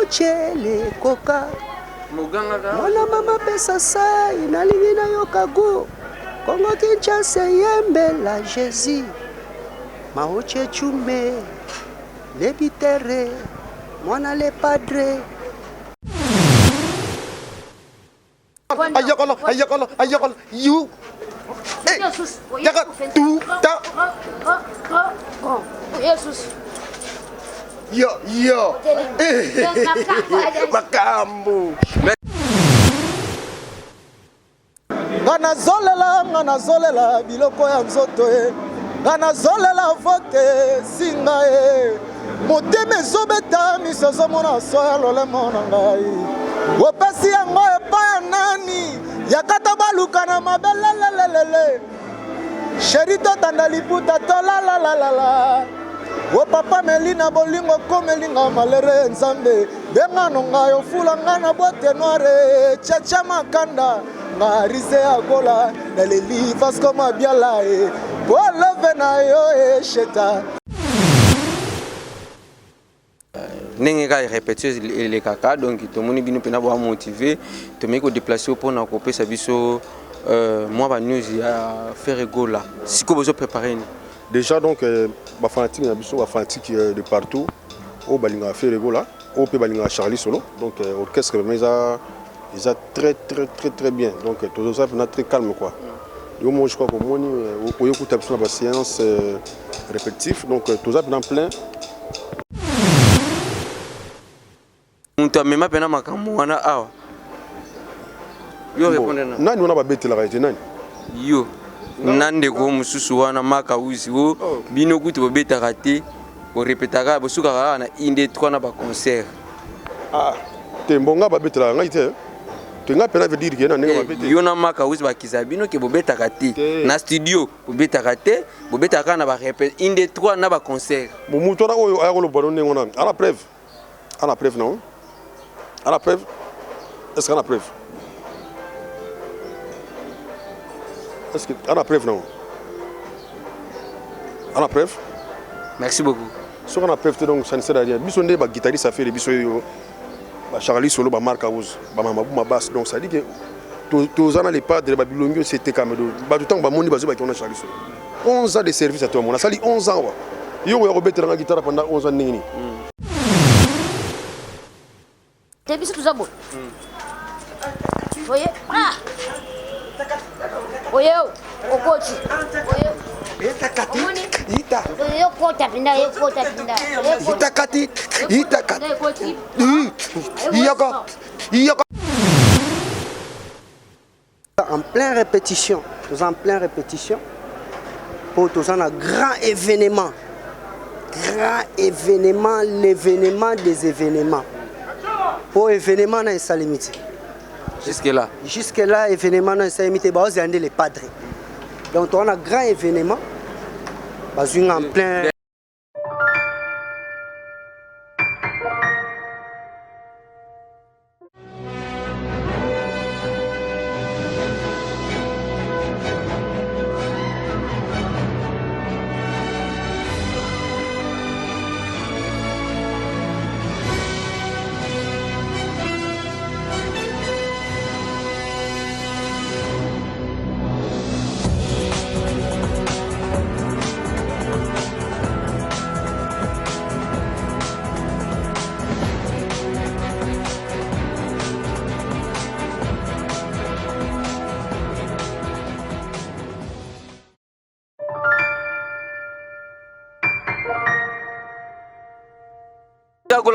mochele koka mwana mama pesa sai nalingi na yo kagu Kongo Kinshasa yembe la Jésus maoche chume le bitere mwana le padre ayakala you yaka tu ta Jesus yo makambu ngana zolela biloko ya nzoto ngana zolela vote singa motema ezobeta miso ezomona soya lolemo na ngai opesi yango epai ya nani yakata baluka na mabelelelelele sheri totanda liputa tolalalala o papa melina bolingo komelinga malere nzambe bengano ngai ofula ngai na bote noire chacha makanda ngarize agola naleli vasco mabiala bolove na yo sheta Nengi ka répéter les caca donc tout le monde bino pena ba motiver to me ko déplacer pour na ko pesa biso moi ba news ya faire gola siko bezo préparer déjà donc ba fanatique na biso ba fanatique de partout au balinga faire gola au pe balinga Charlie Solo donc orchestre mais ils a très bien donc tout ça est très calme quoi yo moi je crois que moi au écoute sur la séance répétitive donc tout ça en plein Muntu mema pena makambo wana awa. Yo répondre na. Nani wana ba betela raite nani? Yo. Nande ko mususu wana maka uzi wo bino kuti bo beta raté o répétaka bo suka na inde 3 na ba concert. Ah, te mbonga ba betela ngai te. Te nga pena veut dire que na nga ba betela. Yo na maka uzi ba kizabino ke bo beta raté na studio bo beta raté bo beta ka na ba répète inde 3 na ba concert. Mo muto na oyo ayako lo baronne ngona. À la preuve non. À la preuve, est-ce qu'on a preuve? Est-ce qu'on a preuve non? On a preuve? Merci beaucoup. Ce qu'on a preuve donc ça ne sert à rien. Bisonde ba guitariste ça fait les bisoyo ba Charlie Solo ba Marc House ba mama basse donc ça dit que tous les padres de Babylonio c'était comme ba tout temps ba moni bazo ba qui on a Charlie Solo. 11 ans de service à toi mon a sali 11 ans. Yo ya robeter la guitare pendant 11 ans nini. T'as vu tout ça bon? Vous voyez? Ah! Voyez, au coach. Ita kati ita Yo kota pinda. en pleine répétition pour tous un grand événement l'événement des événements pour événement na salimité jusque là événement na salimité ba ozande les padres donc on a grand événement bazui en plein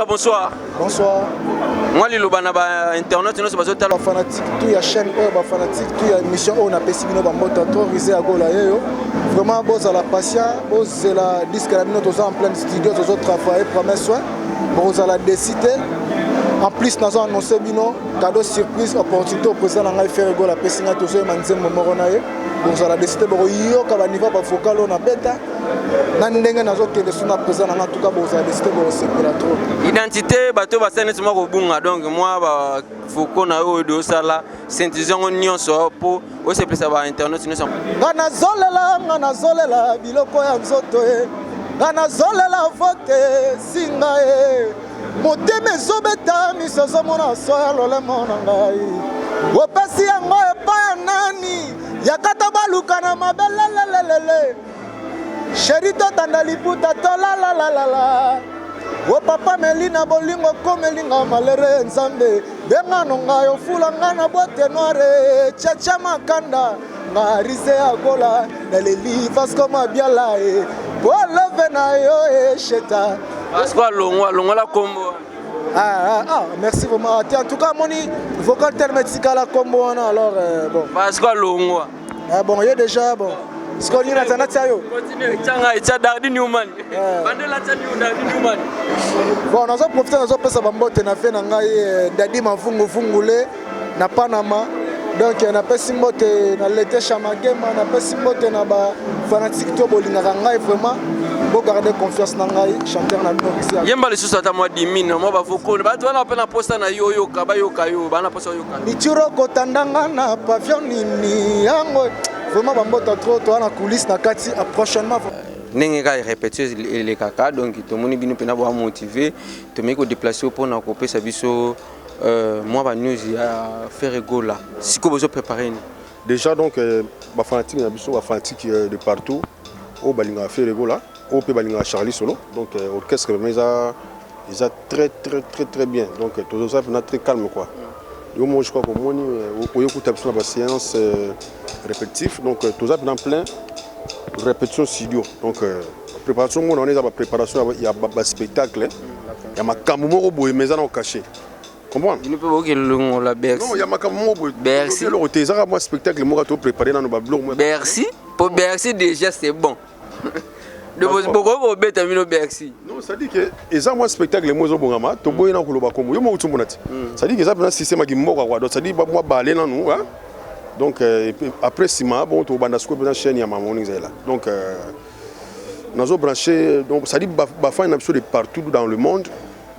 Bonsoir. Bonsoir. Moi, les lobana ba internet, nous sommes ba fanatique tout ya chaîne ba fanatique tout ya émission on a pesi bino ba mota autorisé à gola yo. Vraiment boss à la patient, boss la disque la bino tous en plein studio, tous autres travailler prendre soin. Boss à la décider. En plus nous avons annoncé bino cadeau surprise opportunité au président na ngai faire gola pesi nga tous manzembo moronaye. Boss à la décider bo yo ka ba niveau ba vocal on a beta. Nandenge nazo kende suna président na tout cas boss à la décider bo sepela trop. Identité bato basene tuma ko bunga donc moi ba foko na yo do sala sentisation nyonso po o se place ba internet nous sommes ngana zolela biloko ya nzoto ngana zolela vote singa motema ezobeta miso ezomona soya lolemo na ngai opesi yango epai ya nani yakata baluka na mabelelelelele sheri totanda liputa tolalalalala o papa melina bolingo komelinga malere nzambe bengano ngai ofula ngai na bote noire chacha makanda ngarize agola naleli vasco mabiala polove na yo sheta Pascal Longo la combo. Merci vraiment. En tout cas, moni vocal termetika la combo alors bon. Pascal Longo. Bon, il y a déjà bon. Ce qu'on y a dans Tsayo. Continue, Tchanga et Tchadardi Newman. Bandela Tchadardi Newman. Bon, nous avons profité nous avons passé bambote na fait na ngai Dadi Mafungu Fungule na Panama. Donc on a passé mbote na l'été Chamagema, on a passé mbote na ba fanatique to bolinga ngai vraiment. Pour garder confiance dans le chanteur na ici. Yemba les sous à moi 10 000, moi va foko. Bah tu vas na peine poster na yo yo kabayo kayo, bah na poster yo kayo. Nichiro kotandanga na pavillon nini yango. Vraiment bambota trop to na coulisse na kati prochainement. Ndenge ka répéter les kaka donc tout le monde bino pena ba motiver, to me ko déplacer pour na couper sa biso moi ba news ya faire gola. Si ko besoin préparer. Déjà donc ba fanatique na biso ba fanatique de partout au balinga faire gola. Au Pébalinga Charlie Solo, donc orchestre mais ils a très bien, donc tout ça est très calme quoi. Moi je crois que moi au écoute sur la séance répétitive, donc tout ça est en plein répétition studio, donc préparation on est à la préparation, il y a un spectacle, il y a ma camoufle au bout mais on caché. Comprends? Il ne peut pas que le la Bercy. Non, il y a ma camoufle. Bercy. Le hôtel moi spectacle moi tout préparé dans nos bablons. Bercy, pour Bercy déjà c'est bon. De beaucoup au bête à Bercy. Non, ça dit que les gens moi spectacle les mots au Bongama, to boy na kuloba kombo yo mo utumunati. Ça dit que ça un système qui moko quoi. Donc ça dit moi balé là nous hein. Donc après Sima bon to bandasko bien chaîne ya mamoni là. Donc nous branché donc ça dit ba fa une absolu de partout dans le monde.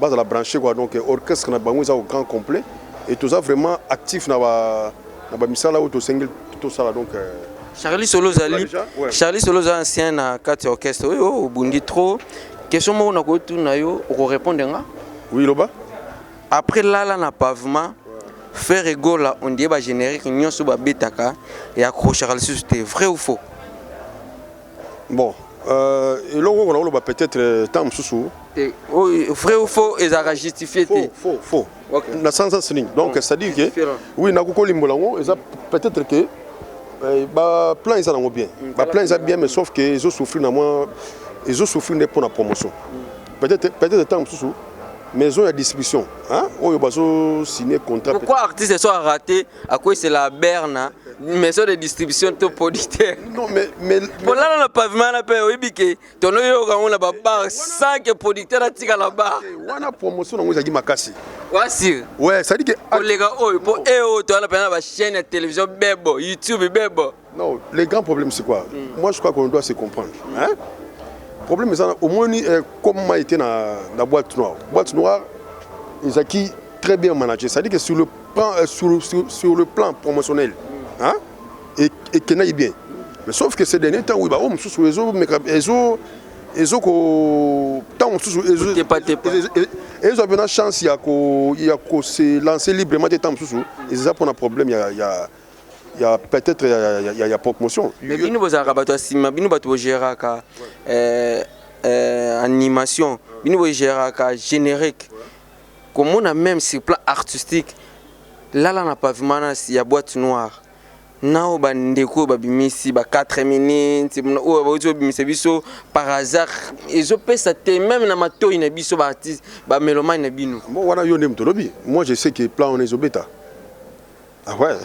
Base la brancher quoi donc orchestre na bango ça au grand complet et tout ça vraiment actif na ba misala auto single tout ça là donc Charlie Solo Zali, Charlie Solo Zali ancien na 4 orchestre. Oui, oh, bundi trop. Question moi on a quoi tout na yo, on répondre nga. Oui, loba. Après là na pavement, faire rigolo là, on dit ba générique nyon so ba betaka et accrocher Charlie Solo c'était vrai ou faux? Bon, et là on a peut-être temps sous. Vrai ou faux et ça justifié. Faux. Na sens donc ça dit que oui na ko limbolango et ça peut-être que bah plan ils ont bien bah plan ils ont bien mais sauf que ils ont souffert na moi ils ont souffert pour la promotion peut-être temps sous mais ils ont la distribution hein ou ils ont signé contrat. Pourquoi artiste soit raté à quoi c'est la Berna maison de distribution to producteur? Non mais pour là on a pavement la paix oui biké ton yo quand on a bar 5 producteurs à tika la bar on a promotion on a dit makasi. Ouais, ça dit que pour les gars, pour eux, tu as la chaîne de télévision Bebo, YouTube Bebo. Non, les grands problèmes c'est quoi? Moi je crois qu'on doit se comprendre. Hein? Le problème c'est au moins comme moi été dans la boîte noire. Boîte noire, ils ont qui très bien managé. Ça dit que sur le plan promotionnel, hein? Et qu'il aille bien. Mais sauf que ces derniers temps, oui, bah on sous les autres, mais ils ont une chance il y a se lancer librement des temps sous et ça pour un problème il y a peut-être il y a promotion mais bino bozaka bato asima bino bato bogeraka animation bino bogeraka générique comme on a même sur plan artistique là na pavement il y a boîte noire. Non, bandeko babimisi ba 4 minutes ou ba bimisi biso par hasard ils ont fait ça même na mato ina biso ba artiste ba mélomane na bino bon wana yo ndem tolobi moi je sais que plan on est obeta ah ouais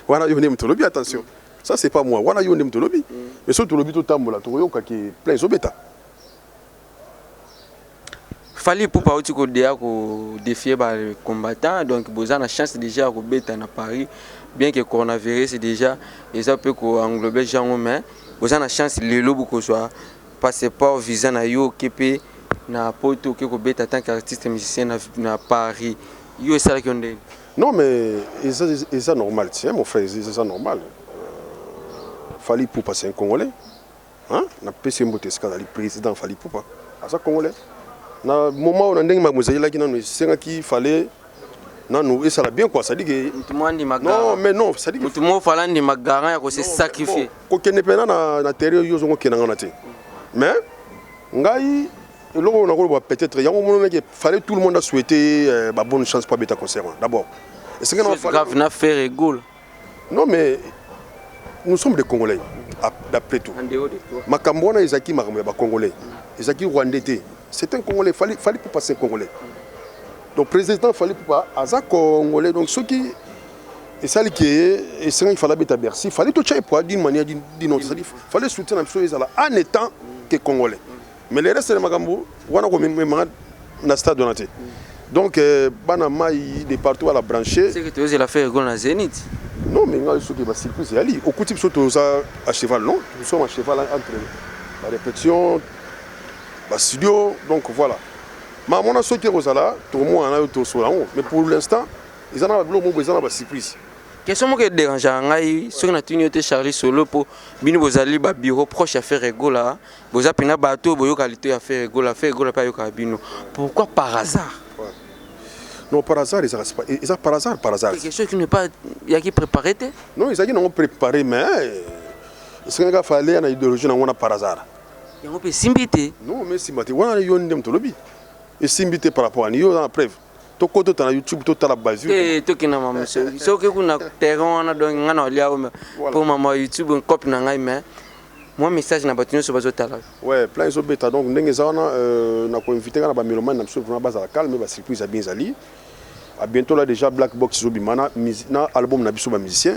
wana yo ndem tolobi attention ça c'est pas moi wana yo ndem tolobi mais surtout tolobi to tambola to yoka ki plan obeta fallait pour pas ko dia ko défier ba combattant donc boza na chance déjà ko beta na Paris. Bien que le coronavirus c'est déjà et ça peut englober gens mais vous avez la chance les lobes que soit passeport visa na yo kepe na poto que beta tant qu'artiste musicien na Paris yo c'est ça qui on dit. Non mais c'est normal tiens mon frère c'est ça normal fallait pour passer un Congolais hein na PC Mboteska le président fallait pour pas à ça Congolais Na moment où on a ndenge mademoiselle là qui nous c'est qu'il fallait non et ça l'a bien quoi ça dit que non mais non ça dit que tout le monde fallait ndi magaran ya ko se sacrifier ko kene pena na terre yo zongo kenanga na te mais ngai eloko on a ko peut-être yango mono que fallait tout le monde a souhaité ba bonne chance pour beta concert d'abord et c'est que non grave na faire rigole non mais nous sommes des Congolais d'après tout Makambona Isaki Makambo ba Congolais Isaki Rwandais c'est un Congolais fallait pour passer un Congolais donc président fallait pas aza Congolais donc ceux qui et ça qui et c'est il fallait beta Bercy fallait tout changer pour d'une manière d'une autre il fallait soutenir en étant que Congolais mais les restes de Makambo wana ko même na stade donaté donc bana mai de partout à la brancher c'est que tu veux la faire rigole na Zénith. Non, mais il y a des surprises. Au coup, surtout à cheval, non. Nous sommes à cheval entre la répétition, le studio, donc voilà. Mais on a sauté aux ala, tout le monde a été sur la haut. Mais pour l'instant, ils en ont besoin de surprises. Qu'est-ce que dérange ceux qui ont tenu Charlie Solo pour venir vous aller au bureau proche à faire rigole là. Vous avez un bateau, vous avez qualité à faire rigole, pas au cabino. Pourquoi par hasard? Non, par hasard, ils ont par hasard. C'est quelque chose qui n'est pas. Il y a qui préparé? Non, ils ont préparé, mais. C'est qu'il fallait une idéologie par hasard. Il y a un peu simbité. Non, mais simbité. On a eu un dem tolobi. Et simbité par rapport à nous, on a preuve. Tout côté dans YouTube, tout à la base. Et tout qui n'a pas monsieur. Ce que vous avez terrain, on a donné un an pour maman YouTube, un copie n'a mais. Moi, message n'a pas tenu sur votre talent. Ouais, plein de bêta. Donc, nous avons invité à Bamiloma, nous sommes vraiment base à la calme, mais surprise à bien ali. À bientôt là déjà Black Box Zobimana, na album na biso ba musicien.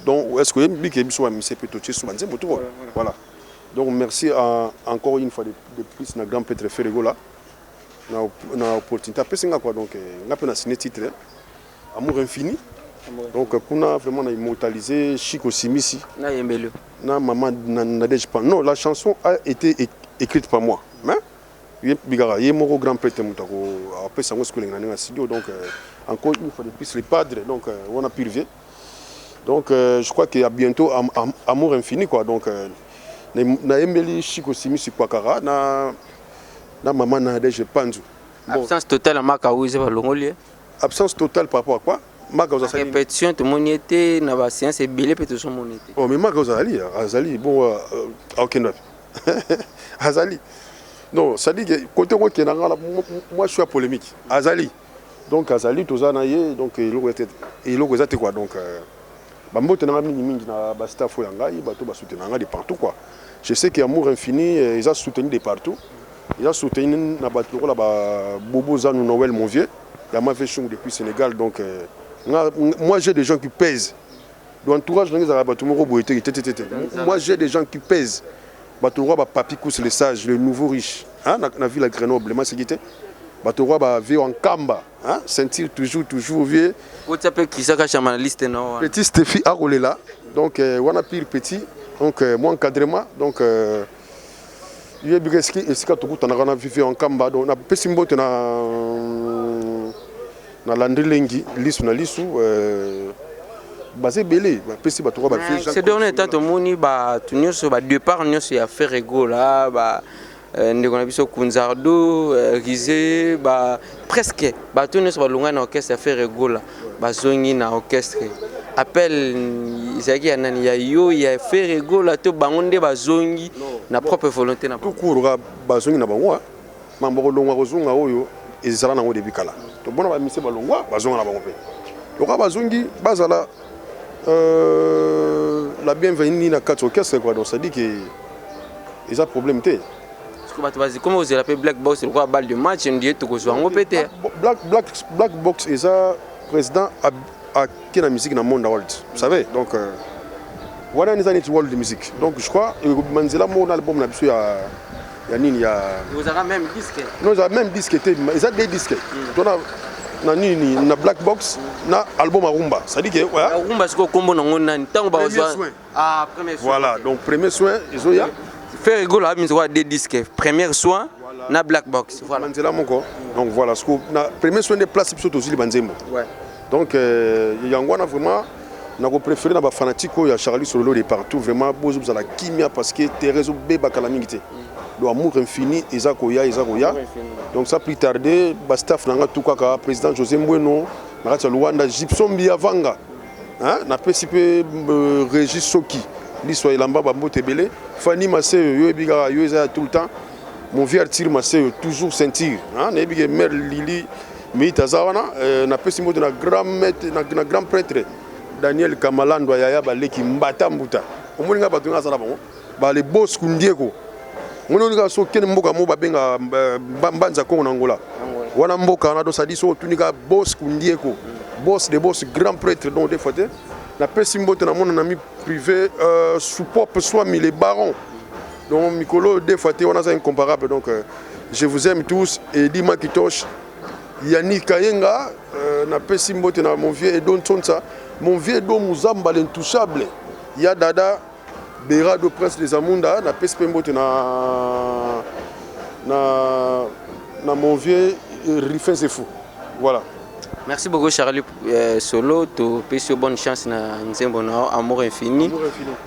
Donc est-ce que y a biso musicien plutôt chez Soubanze moto. Voilà. Donc merci encore une fois de plus na grand Petre Ferrego là. Na opportunité après c'est quoi donc on a signé titre Amour infini. Donc on a vraiment immortalisé Chico Simisi. Na Yembelo. Na maman Nadège Pan. Non, la chanson a été écrite par moi. Mais Bigara, il y a mon grand prêtre après ça on se connaît dans studio donc encore une fois de plus les padres donc on a pu lever. Donc je crois qu'il y a bientôt Amour infini quoi donc na Embeli Chico Simisi Kwakara na maman Nadège Panzu. Absence totale à Makaou c'est pas longolier. Absence totale par rapport à quoi? Répétition tout le monde était na ba séance et belé peut tout le monde était. Oh mais Makaou Azali bon OK non. Azali non, ça dit que côté moi je suis à polémique. Azali. Donc Azali tout ça donc il est quoi donc bambo tenanga mingi na ba staff yanga bato ba soutenir de partout quoi. Je sais qu'Amour infini ils ont soutenu de partout. Ils ont soutenu na bato là ba Bobo Zanou Noël mon vieux. Il m'a fait chung depuis Sénégal donc moi j'ai des gens qui pèsent. L'entourage dans les bato moko boité. Moi j'ai des gens qui pèsent. Batoroa ba Papi Kous le sage, le nouveau riche. Hein, na ville à Grenoble, ma sécurité. Batoroa ba vie en Kamba, hein, sentir toujours vieux. Vous savez qui ça cache ma liste non. Petit Stéphie a roulé là. Donc on a pire petit. Donc moi encadrement donc il y a bien ce qui est tout on a vécu en Kamba donc na pesimbo na Landry lisu na lisu basé belé pesi ba trois ba c'est donné tant au moni ba tunyo so ba départ nyo so ya faire rigole là ba ndeko na biso Kunzardo Rizé ba presque ba tunyo so ba lunga na orchestre ya faire rigole ba zongi na orchestre appel izaki ya nani ya yo ya faire rigole to bangonde ba zongi na propre volonté na tout court ba zongi na bango mambo longa kozunga oyo ezala na ngo début kala to bona ba mise ba longwa ba zonga na bango pe to ka ba zongi bazala la bienvenue dans 4 orchestres quoi donc ça dit que ils ont problème té comment vous appelez Black Box c'est quoi balle de match on dit tout que soit on pété Black Box est ça président à qui la musique dans le monde world vous savez donc voilà une année world de musique donc je crois Manzela mon album na biso ya nini ya vous avez même disque non ils ont même disque ils ont des disques na Black Box na album Arumba ça dit que voilà Arumba c'est combo nango nani tango ba premier soin voilà donc premier soin ils ont ya faire rigole mais quoi des disques premier soin na Black Box voilà c'est là mon corps donc voilà ce que na premier soin des places surtout aussi les banzembo ouais donc yango na vraiment na ko préférer na ba fanatique ya Charlie Solo de partout vraiment bozo za la kimia parce que Thérèse beba kala mingité do amour infini eza koya donc ça plus tardé ba staff nanga tout kaka président José Mbweno na kati Luanda Gibson Biavanga hein na pesipe Régis Soki liso elamba ba mbotebele Fanny Massé yo ebiga yo eza tout le temps mon vieux Arthur Massé toujours sentir hein na ebiga mère Lili Meitazawana na pesimo de na grand prêtre Daniel Kamalando yaya baleki mbata mbuta omoninga bato nga sala bango ba les boss kundieko moninga so ken mboka mo babenga mbanza ko na Angola wana mboka na do sadi so tunika boss kundieko boss des boss grand prêtre donc des fois na pesimbo na mon ami privé sous pop soit mi les barons donc Mikolo des fois on a ça incomparable donc je vous aime tous et Dima Kitosh Yannick Kayenga na pesimbo na mon vieux Edon Tsonsa mon vieux Edon Muzamba l'intouchable ya dada Berado Prince des Amunda na pesimbo na mon vieux Rifin c'est fou voilà. Merci beaucoup Charlie Solo, tu peux bonne chance na nzembo na amour infini.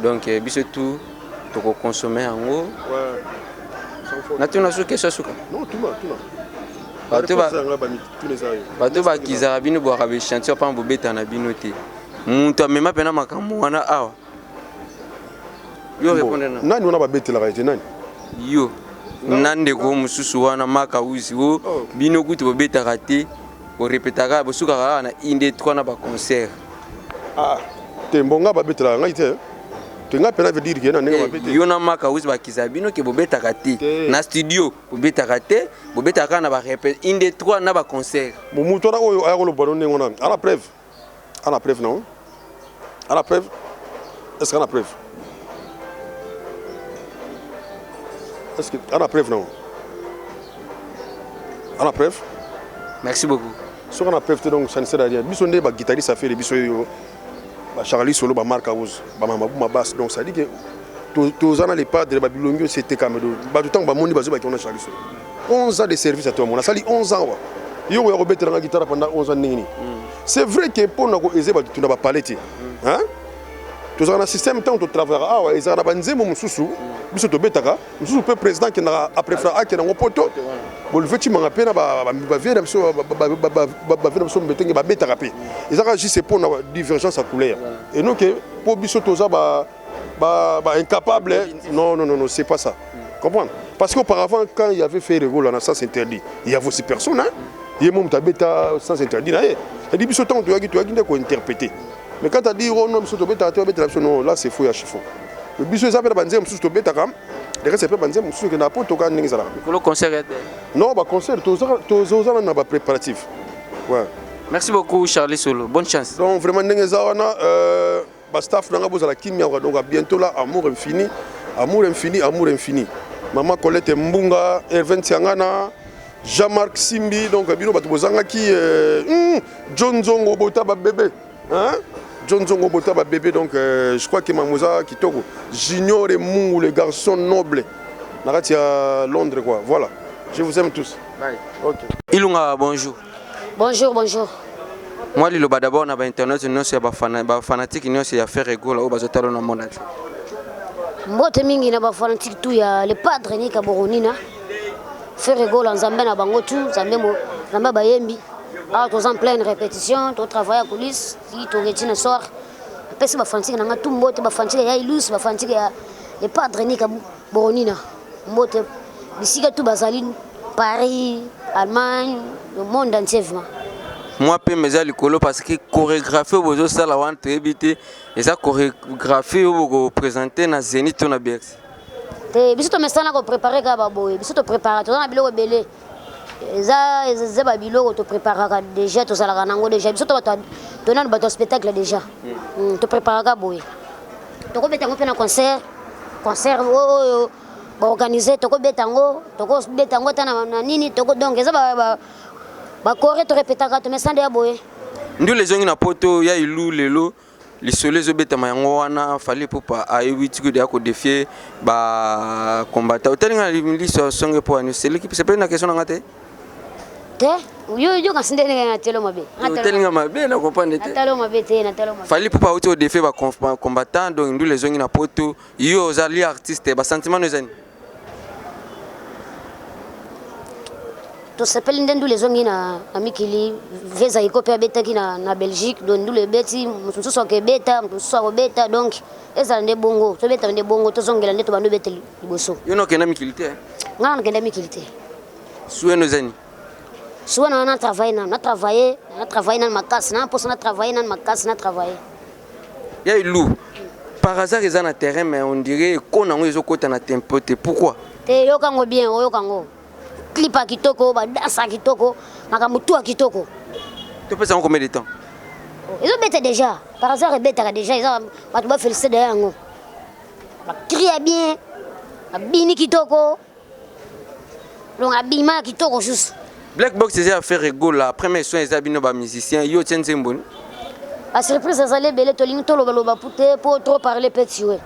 Donc biso tout tu consommer en haut. Ouais. Na tu na souke suka. Non, tout là. Bato ba kizara bino bo rabe chantier pa mbobeta na bino te. Muntu amema pena makambo wana awa. Yo répondre na. Nani wana ba betela ka nani? Yo. Nande ko mususu wana maka uzi wo bino kutu bobeta kate. Au répétera bosuka na inde 3 na ba concert ah te mbonga ba betela ngai te te nga pena veut dire que na nga ba betela yo na maka uzi ba kizabino ke bobeta kate na studio bobeta kate bobeta ka na ba répète inde 3 na ba concert muto na oyo ayako lo bono ngona à la preuve non à la preuve est-ce qu'on a preuve est-ce que à la preuve non à la preuve merci beaucoup. Ce qu'on a preuve donc ça ne sert à rien. Bisonde ba guitariste ça fait les bisoyo ba Charlie Solo ba Marc Aouz ba Mamabou Mabas donc ça dit que tous les padres ba Bilongio c'était comme ba tout temps ba moni bazo ba kona Charlie Solo 11 ans de service à toi mon a sali 11 ans wa yo ya robetre la guitare pendant 11 ans nini c'est vrai que pour na ko eze ba tuna ba palette hein tous on a système temps de travailler ah wa ezana ba nzemo mususu biso to betaka mususu pe président qui na après fra qui na ngopoto bon le fait tu m'as pena ba vient biso ba vient biso mbetenge ba betaka pe ezaka juste pour na divergence à couleur et nous que pour biso toza ba incapable non c'est pas ça comprendre parce qu'auparavant quand il y avait fait Rego là ça s'interdit il y avait aussi personne hein il y a ta beta sans interdit là et dit biso temps tu as ko interpréter mais quand tu as dit oh non biso to beta non là c'est faux ya chiffon le biso ça peut ba nzem biso to beta kam de reste pas banzem mususu que na poto ka ndenge zala le concert non ba concert tozana na ba préparatif ouais merci beaucoup Charlie Solo bonne chance donc vraiment ndenge zawana ba staff nanga bozala kimia donc à bientôt là amour infini maman Colette Mbunga Hervé Tiangana Jean-Marc Simbi donc bino bato bozanga ki John Zongo bota ba bébé hein John Zongo bota ba bébé donc je crois que Mamoza Kitoko Junior et Mungu le garçon noble nakati à Londres quoi voilà je vous aime tous bye OK Ilunga bonjour moi le d'abord na ba internet non c'est ba fanatique non c'est affaire Rego là au bazotalo na monde mbote mingi na ba fanatique tu ya le padre ni kaboronina faire Rego la nzambe na bango tu nzambe mo nzambe bayembi ah tous en pleine répétition tout travail à coulisses qui tout retine soir pesi ba fanatique na ngatu mbote ba fanatique ya ilus ba fanatique ya le padre ni kaboronina mbote bisika tu bazali Paris Allemagne le monde entier moi pe meza likolo parce que chorégraphie bozo sala wan tebité et ça chorégraphie au présenter na Zénith na BX te biso to mesana ko préparer ka baboye biso to préparer to na biloko belé eza ba biloko to préparer ka déjà to sala nango déjà biso to na ba spectacle déjà to préparer ka boye to ko betango pe na concert ba organiser to ko betango tana nini to ko donc eza ba coré to répétaka to mesande ya boye ndio les zongi na poto ya ilu lelo les soleils obeta mayango wana fallait pour aïwiti que de ko défier ba combattant telinga liso songe po ani c'est l'équipe c'est pas une question ngate te yo ka sinde na telo mabe telinga mabe na comprendre te telo mabe te na telo mabe fallait pour auto défier ba combattant donc ndio les zongi na poto yo zali artiste ba sentiment nos ani to s'appelle ndendu les zongi na mikili veza ikope beta ki na Belgique donc ndu le beti mususu so ke beta mususu so beta donc eza nde bongo to beta nde bongo to zongela nde to bandu beta liboso yo no kenda mikili te ngana kenda mikili te suwe no zani suwe na travailler na makasi na posa na travailler na makasi na travailler ya Ilou par hasard ils ont un terrain mais on dirait qu'on a eu côté na tempo te pourquoi te yokango bien yokango clipa kitoko ba dansa kitoko makamutu kitoko tu peux ça combien de temps ils ont bêté déjà par hasard ils bêté déjà ils ont ba tu ba féliciter derrière ngo ba crier bien ba bini kitoko donc abima kitoko juste Black Box c'est à faire rigolo la première soin ils abino ba musicien yo tien zemboni la surprise ezali belé tolingi toloba pute pour trop parler petit ouais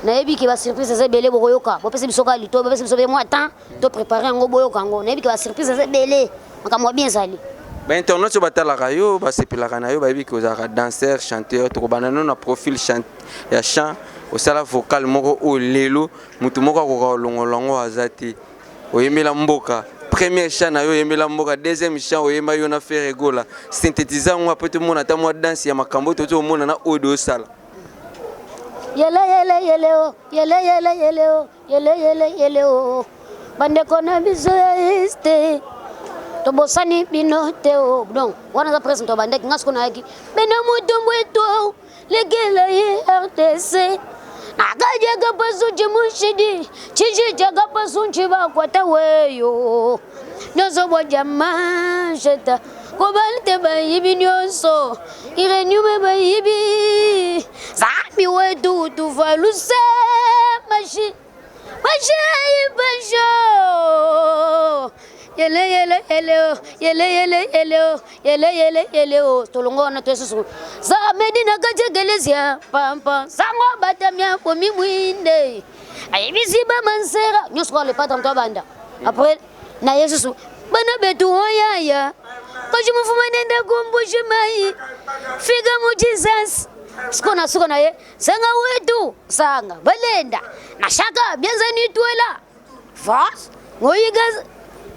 nayebi ki ba surprise ezali belé boyoka bo pese bisoka lito bo pese bisobe moi temps to préparer ngo boyoka ngo nayebi ki ba surprise ezali belé makamwa bien ezali ba internet batala rayo ba sepelaka na yo ba yebi ki ozaka danseur chanteur to banana na profil chant ya chant au sala vocal moko o lelo mutu moko ko longolongo azati oyemela mboka premier chant na yo yemela mboka deuxième chant oyemba yo na faire rigola synthétisant moi peut tout monde ata moi danse ya makambo to mona na audio sala yele o bande kona biso ya este to bosani binote o donc wana za present to bande ngasko na yaki beno mutumbu eto legela ye RTC nakajaga pasu chimushidi chichi jaga pasu chiba kwata weyo nyozo bojama jeta kobalte bayibi nyonso irenyume bayibi zambi wetu tufaluse mashi basho yele tolongo na tesusu za medina kajegelezia pampa sango batamia pomi mwinde ayibisiba mansera nyoswa le patron to banda après na yesusu bana betu oyaya kajumufuma nenda kumbushe mai figa mu Jesus suko na ye sanga wetu sanga balenda na shaka bianza ni tuela fas ngoyiga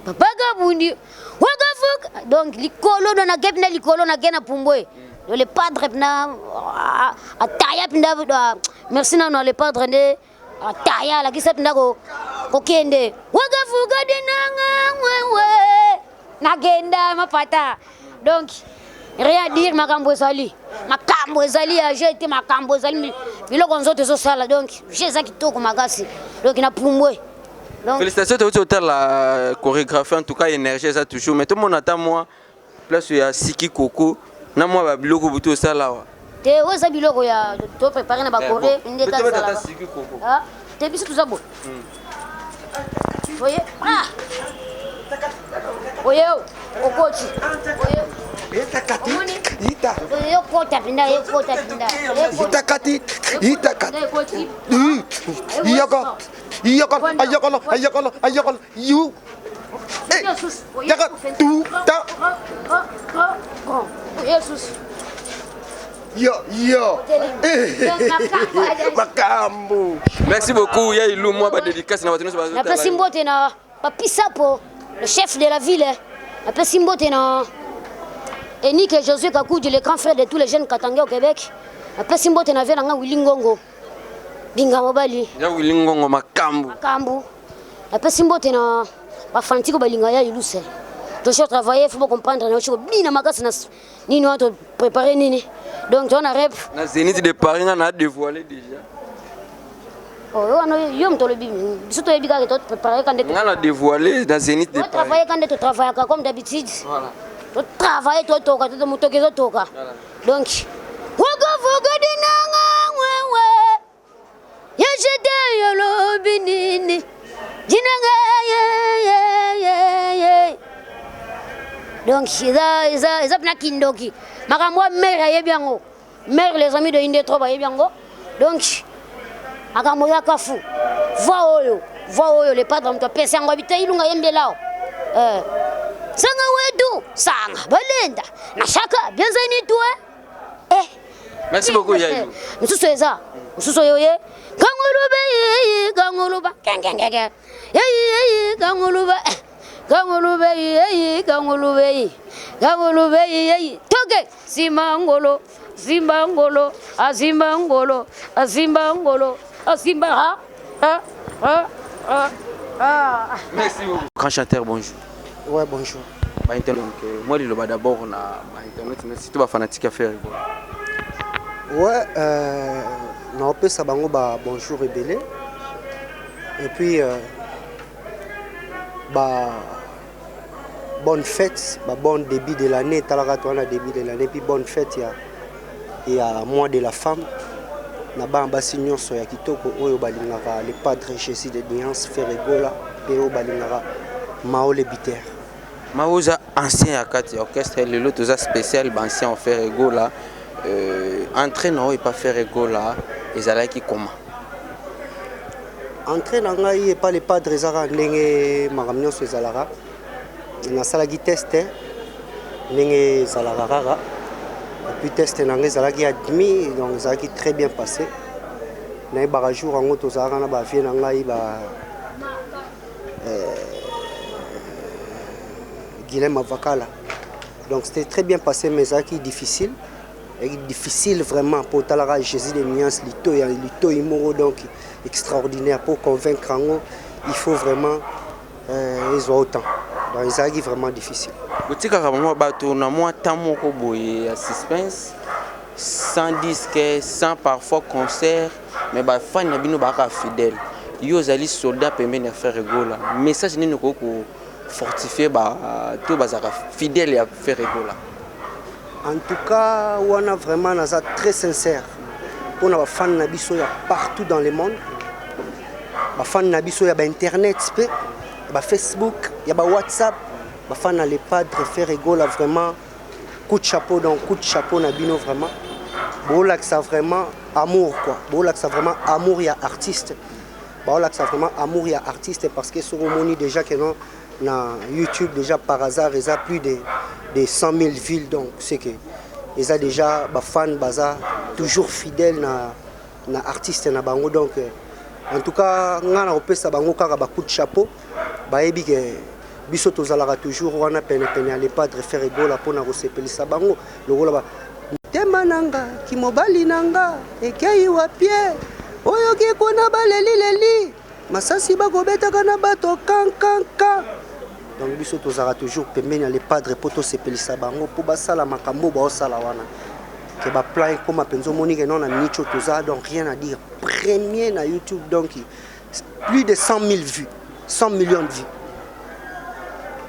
papaga bundi wakafuka donc likolo na kepna likolo na kena pumbwe le padre na ataya pinda merci na le padre ne ataya la kisep ndako kokende wakafuka dinanga wewe nagenda mapata donc rien dire makambo ezali ya jeté makambo ezali biloko nzoto zo sala donc jeza kitoko makasi donc na pumbwe. Félicitations à tout la chorégraphie en tout cas énergie ça toujours mais tout le monde attend moi place il y a Siki Koko na moi ba biloko buto ça là te oza biloko ya to préparer na ba choré inde ka ça Siki Koko ah te biso tout ça bon voyez ah voyez okoti voyez itakati ita yo kota pinda itakati ayakala you tu ta Jesus yo makambo. Merci beaucoup ya Ilou moi ba dédicace na watu nyonso na pesi mbote na papisapo le chef de la ville na pesi mbote na Eni que Josué Kakoudji, le grand frère de tous les jeunes Katangais au Québec. Après Simbote na vient nga Willy Ngongo. Binga mobali. Ya Willy Ngongo makambu. Makambu. Après Simbote na ba fantiko balinga ya Iluse. Toujours travailler, faut comprendre na chiko bina makasi na nini watu préparer nini. Donc on a rep. Na Zénith de Paris na dévoilé déjà. Oh yo mtolo bimi. Surtout ebika que tu préparer quand tu. On a dévoilé na Zénith de Paris. Travailler quand tu travailles comme d'habitude. Voilà. Travailler tout toka tout mutokezo toka donc wakavuka dinanga wewe ya jete yolo binini dinanga ye donc isa pna kindoki makambo mère yebiango mère les amis de Inde trop yebiango donc makambo ya kafu voix oyo le padre mto pesa ngo bita ilunga yembelao sanga wetu sanga balenda na shaka bienvenue toi merci beaucoup Yaïlou mususu eza mususu yoye kanguluba kanguluba kanguluba Gangolubei, gangolubei, gangolubei, toke, Simbangolo, Simbangolo, Asimbangolo, Asimbangolo, Asimba, Merci beaucoup. Grand chanteur, bonjour. Ouais, bonjour. Moi, je vais d'abord on a internet, mais si tu vas fanatique à faire. Ouais, on peut savoir bonjour et belé. Et puis, bonne fête, bon début de l'année, Talaratoana début de l'année, puis bonne fête, il y a mois de la femme. Naba ambassadeur soya kitoko oyo balingaka le padre Jésus de Nuance Ferregola et oyo balingaka Maole Biter. Maoza ancien akati orchestre le lot spécial ancien Ferregola entraîneur et pas Ferregola ezalaki comment? Entraîneur ngai et pas le padre zara ndenge makamnyo so ezalaka. Na salaki test ndenge ezalaka kaka. Et puis test nanga ezalaki admis donc ezalaki très bien passé. Na ba jour ngo tozalaka na ba vie na ngai ba Guilhem Avakala. Donc c'était très bien passé mais ezalaki difficile. Et difficile vraiment pour Talara Jésus de Nuance Lito Imoro donc extraordinaire pour convaincre Ango. Il faut vraiment ils ont autant. Donc ezalaki vraiment difficile. Botika vraiment bato na moi tamoko boye à suspense sans disque sans parfois concert mais ba fan na bino ba fidèle yo zali soldat pembeni faire Gola message nini ko fortifier ba to bazaka fidèle à faire Gola. En tout cas on a vraiment naza très sincère pour na ba fan na biso ya partout dans le monde ba fan na biso ya ba internet pe ba Facebook ya ba WhatsApp ba fan na les padres Ferregola vraiment coup de chapeau donc coup de chapeau na bino vraiment bola que ça vraiment amour quoi bola que ça vraiment amour ya artiste bola que ça vraiment amour ya artiste parce que sur moni déjà que non na YouTube déjà par hasard ils a plus de 100 000 vues donc c'est que ils a déjà ba fan baza toujours fidèle na artiste na bango donc en tout cas ngana opesa bango kaka ba coup de chapeau ba yebi que biso tozalaka toujours wana pene à les padres Ferregola pour na resepelisa bango lokola ba tema nanga kimobali nanga ekei wa pied oyo ki kona baleli masasi bakobetaka na bato kankanka donc biso tozalaka toujours pembeni à les padres pour tosepelisa bango pour basala makambo baosala wana que ba plan comme penzo moni que non na nicho toza donc rien à dire premier na YouTube donc plus de 100 000 vues 100 millions de vues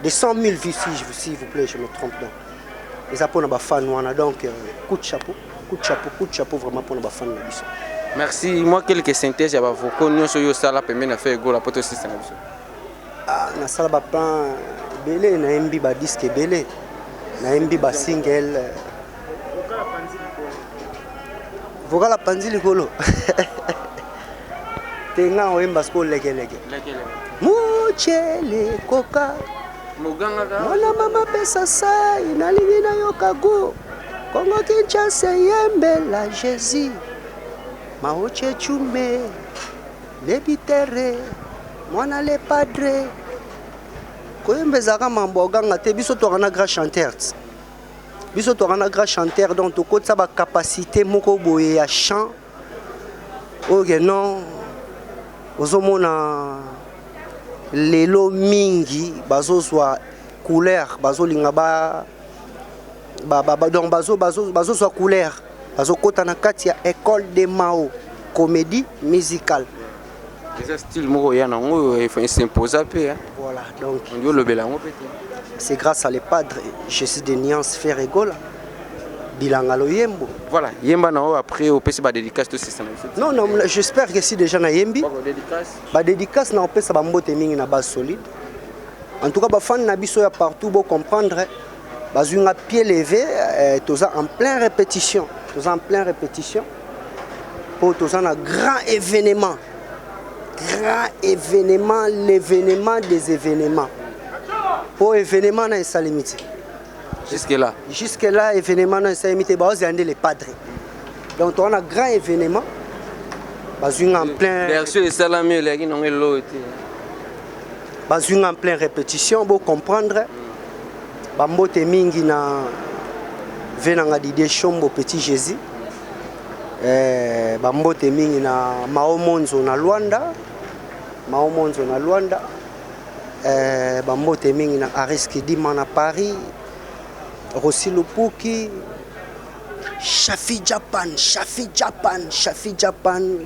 de 100 000 vues s'il vous plaît je me trompe donc les apôtres na fan wana donc coup de chapeau vraiment pour na fan na biso. Merci moi quelques synthèses ya ba voko nyonso yo sala pembeni na faire Gola poto système na biso. Ah na sala ba plan belé na MB ba disque belé na MB ba single Vokala panzili kolo tenga oyemba sko leke muchele koka mwana mama pesa sai nalingi na yokago Kongo Kinshasa yembe la Jésus maoche chume le bitere mwana le padre koyembe zaka mambo ganga te biso to kana grand chanteur biso to kana grand chanteur donc to kotsa ba capacité moko boye ya chant oge non ozomona lelo mingi bazozwa couleur bazolinga donc bazozwa couleur bazokota na kati ya école de Mao comédie musicale déjà style moko ya nango il faut s'imposer peu hein voilà donc on dit le belango peut c'est grâce à les padres Jésus de Nuance Ferregola bilanga loyembo voilà yemba na après au pesi ba dédicace tout système non j'espère que si déjà na yembi ba dédicace na opesa ba mbote mingi na base solide en tout cas ba fan na biso ya partout bo comprendre bazunga pied levé toza en pleine répétition pour toza na grand événement l'événement des événements pour événement na salimité jusque là événement na salimité ba ozande les padres donc on a grand événement bazunga en plein version salami leki non eloti bazwinga en pleine répétition bo comprendre bambote mingi na venanga Didier Chombo Petit Jésus bambote mingi na Maomonzo na Luanda bambote mingi na Ariski Dima na Paris Rossi Lupuki Shafi Japan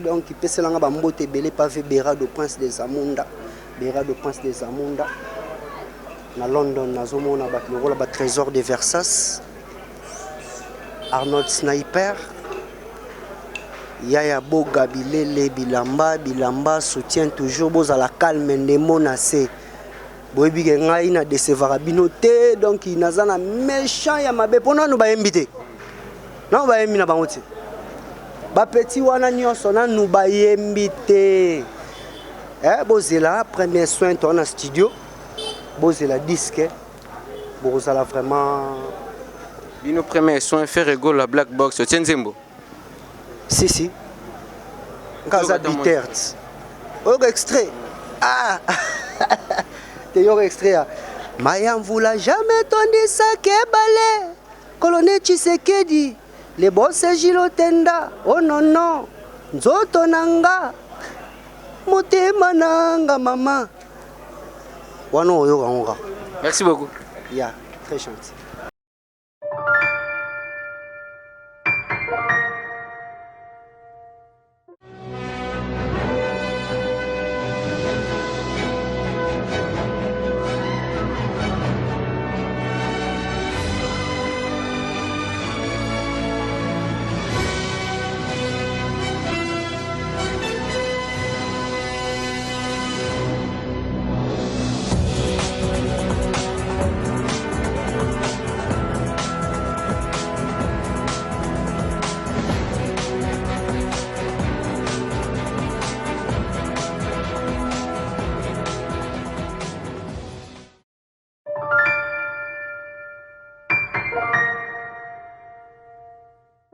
donc il peut se langa bambote belé pavé Bera de Prince des Amunda na London nazomona bat le rôle ba trésor de Versace Arnold Sniper Yaya Boga Bilele Bilamba soutient toujours boza la calme ndemonase boyebi ke ngai na décevoir bino te donc nazana méchant ya mabe pona no ba invité non ba yembi na bango te ba petit wana nyonso na no ba yembi te bozela premier soin ton na studio bozela disque bozala vraiment bino premier soin faire ego la black box Tienzembo si Gaza Bitert ogo extrait te yo extrait Maya mvula jamais tondisa kebale Colonel Tshisekedi le boss Gilotenda oh non nzoto nanga motema nanga mama wano oyo kangoka merci beaucoup yeah très gentil.